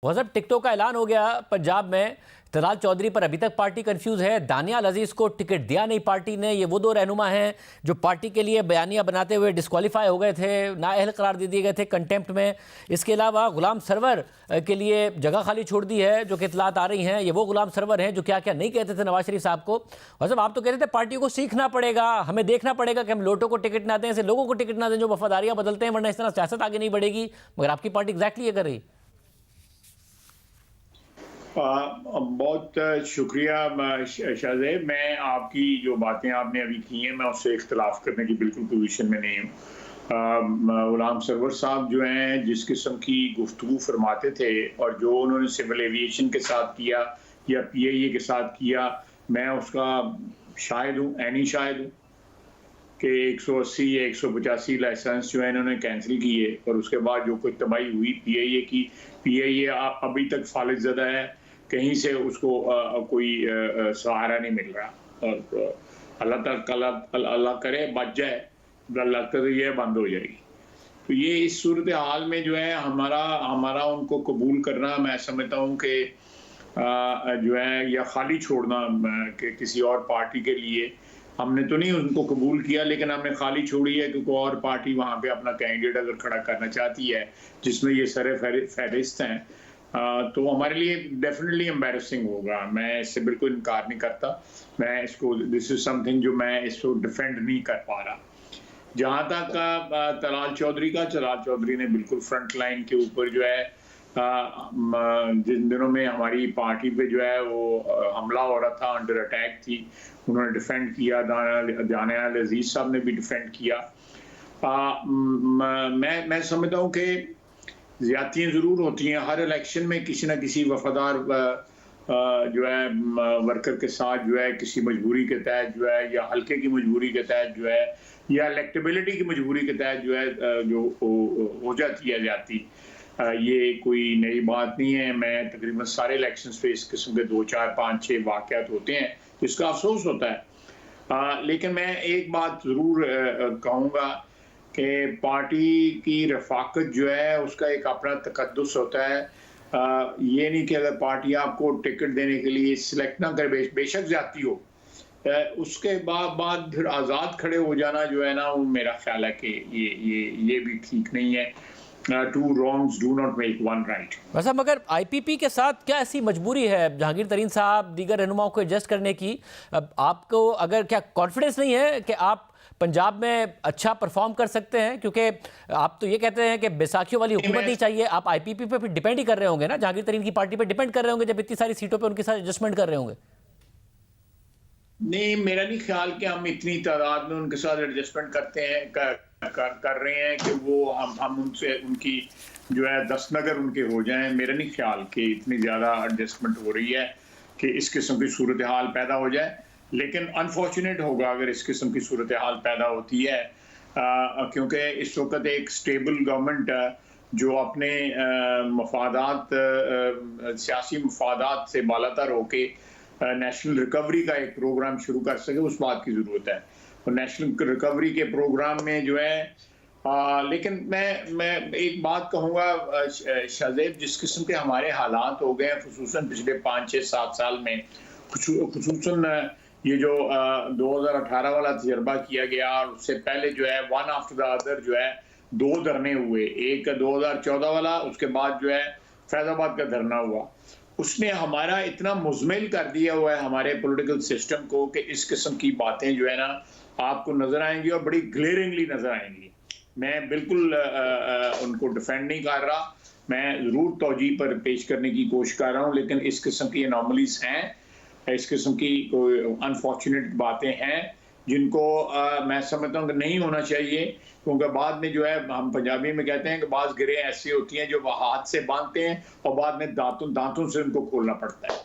WhatsApp TikTok का ऐलान हो गया पंजाब में। तलाल चौधरी पर अभी तक पार्टी कंफ्यूज है। दानियाल अजीज को टिकट दिया नहीं पार्टी ने। ये वो दो रहनुमा हैं जो पार्टी के लिए बयानियां बनाते हुए डिस्क्वालीफाई हो गए थे, नाअहल करार दे दिए गए थे कंटेम्प्ट में। इसके अलावा गुलाम सरवर के लिए जगह खाली छोड़ दी है, जो कि इतलात आ रही हैं। ये वो गुलाम सरवर हैं जो क्या क्या नहीं कहते थे नवाज शरीफ साहब को। WhatsApp आप तो कहते थे पार्टी को सीखना पड़ेगा, हमें देखना पड़ेगा कि हम लोटों को टिकट ना दें, ऐसे लोगों को टिकट ना दें जो वफादारियां बदलते हैं, वरना इस तरह सियासत आगे नहीं बढ़ेगी। मगर आपकी पार्टी एग्जैक्टली ये कर रही। बहुत शुक्रिया शाहजेब। मैं आपकी जो बातें आपने अभी की हैं, मैं उससे इख्तलाफ करने की बिल्कुल पोजीशन में नहीं हूँ। गुलाम सरवर साहब जो हैं, जिस किस्म की गुफ्तगू फरमाते थे और जो उन्होंने सिविल एविएशन के साथ किया या PIA के साथ किया, मैं उसका शाहिद हूँ, ऐनी शाहिद हूँ कि 180 या 185 लाइसेंस जो है इन्होंने कैंसिल किए और उसके बाद जो कोई तबाही हुई PIA की, PIA अभी तक फालिज ज़दा है, कहीं से उसको कोई सहारा नहीं मिल रहा। और अल्लाह करे बच जाए, अल्लाह करे ये बंद हो जाएगी। तो ये इस सूरत हाल में जो है हमारा उनको कबूल करना, मैं समझता हूँ कि जो है या खाली छोड़ना कि किसी और पार्टी के लिए, हमने तो नहीं उनको कबूल किया, लेकिन हमने खाली छोड़ी है कि कोई और पार्टी वहाँ पे अपना कैंडिडेट अगर खड़ा करना चाहती है जिसमें ये सरे फहरिस्त हैं, तो हमारे लिए डेफिनेटली एम्बैरेसिंग होगा। मैं इससे बिल्कुल इनकार नहीं करता। मैं इसको, दिस इज समथिंग जो मैं इसको डिफेंड नहीं कर पा रहा। जहाँ तक तलाल चौधरी ने बिल्कुल फ्रंट लाइन के ऊपर जो है जिन दिनों में हमारी पार्टी पे जो है वो हमला हो रहा था, अंडर अटैक थी, उन्होंने डिफेंड किया। दानियाल अजीज साहब ने भी डिफेंड किया। मैं समझता हूँ कि ज्यादतियाँ ज़रूर होती हैं हर इलेक्शन में, किसी ना किसी वफादार जो है वर्कर के साथ जो है किसी मजबूरी के तहत जो है, या हल्के की मजबूरी के तहत जो है, या इलेक्टेबिलिटी की मजबूरी के तहत जो है जो हो जाती है जाती। ये कोई नई बात नहीं है। मैं तकरीबन सारे इलेक्शंस पे इस किस्म के 2, 4, 5, 6 वाक़यात होते हैं, जिसका अफसोस होता है। लेकिन मैं एक बात ज़रूर कहूँगा कि पार्टी की रफ़ाकत जो है उसका एक अपना तकद्दुस होता है। ये नहीं कि अगर पार्टी आपको टिकट देने के लिए सिलेक्ट ना करे, बेशक ज़्यादती हो, उसके बाद फिर आज़ाद खड़े हो जाना जो है ना, वो मेरा ख्याल है कि ये भी ठीक नहीं है। Two wrongs do not make one right। वैसा मगर IPP के साथ क्या ऐसी मजबूरी है जहांगीर तरीन साहब दीगर रहनुमाओं को एडजस्ट करने की? अब आपको अगर क्या कॉन्फिडेंस नहीं है कि आप पंजाब में अच्छा परफॉर्म कर सकते हैं? क्योंकि आप तो ये कहते हैं कि बैसाखियों वाली हुकूमत नहीं चाहिए, आप IPP पे फिर डिपेंड ही कर रहे होंगे ना, जहांगीर तरीन की पार्टी पे डिपेंड कर रहे होंगे जब इतनी सारी सीटों पे उनके साथ एडजस्टमेंट कर रहे होंगे। नहीं, मेरा नहीं ख्याल कि हम इतनी तादाद में उनके साथ एडजस्टमेंट करते हैं, कर रहे हैं कि वो हम उनसे उनकी जो है 10 नगर उनके हो जाएं। मेरा नहीं ख्याल कि इतनी ज़्यादा एडजस्टमेंट हो रही है कि इस किस्म की सूरत हाल पैदा हो जाए। लेकिन अनफॉर्चुनेट होगा अगर इस किस्म की सूरत हाल पैदा होती है, क्योंकि इस वक्त एक स्टेबल गवर्नमेंट जो अपने मफादात, सियासी मफादात से बालातर होके नेशनल रिकवरी का एक प्रोग्राम शुरू कर सके, उस बात की ज़रूरत है। और नेशनल रिकवरी के प्रोग्राम में जो है लेकिन मैं एक बात कहूँगा शाहजेब, जिस किस्म के हमारे हालात हो गए हैं खुसूसन पिछले 5, 6, 7 साल में, खुसूसन ये जो 2018 वाला तजर्बा किया गया और उससे पहले जो है वन आफ्टर द अदर जो है 2 धरने हुए, एक 2014 वाला, उसके बाद जो है फैजाबाद का धरना हुआ। उसने हमारा इतना मुज़मिल कर दिया हुआ है हमारे पॉलिटिकल सिस्टम को कि इस किस्म की बातें जो है ना आपको नजर आएंगी और बड़ी ग्लेयरिंगली नजर आएंगी। मैं बिल्कुल उनको डिफेंड नहीं कर रहा, मैं ज़रूर तौजीह पर पेश करने की कोशिश कर रहा हूँ, लेकिन इस किस्म की एनॉमलीज हैं, इस किस्म की कोई अनफॉर्चुनेट बातें हैं जिनको मैं समझता हूँ कि नहीं होना चाहिए। क्योंकि बाद में जो है, हम पंजाबी में कहते हैं कि बाज़ गिरें ऐसी होती हैं जो वह हाथ से बांधते हैं और बाद में दांतों से उनको खोलना पड़ता है।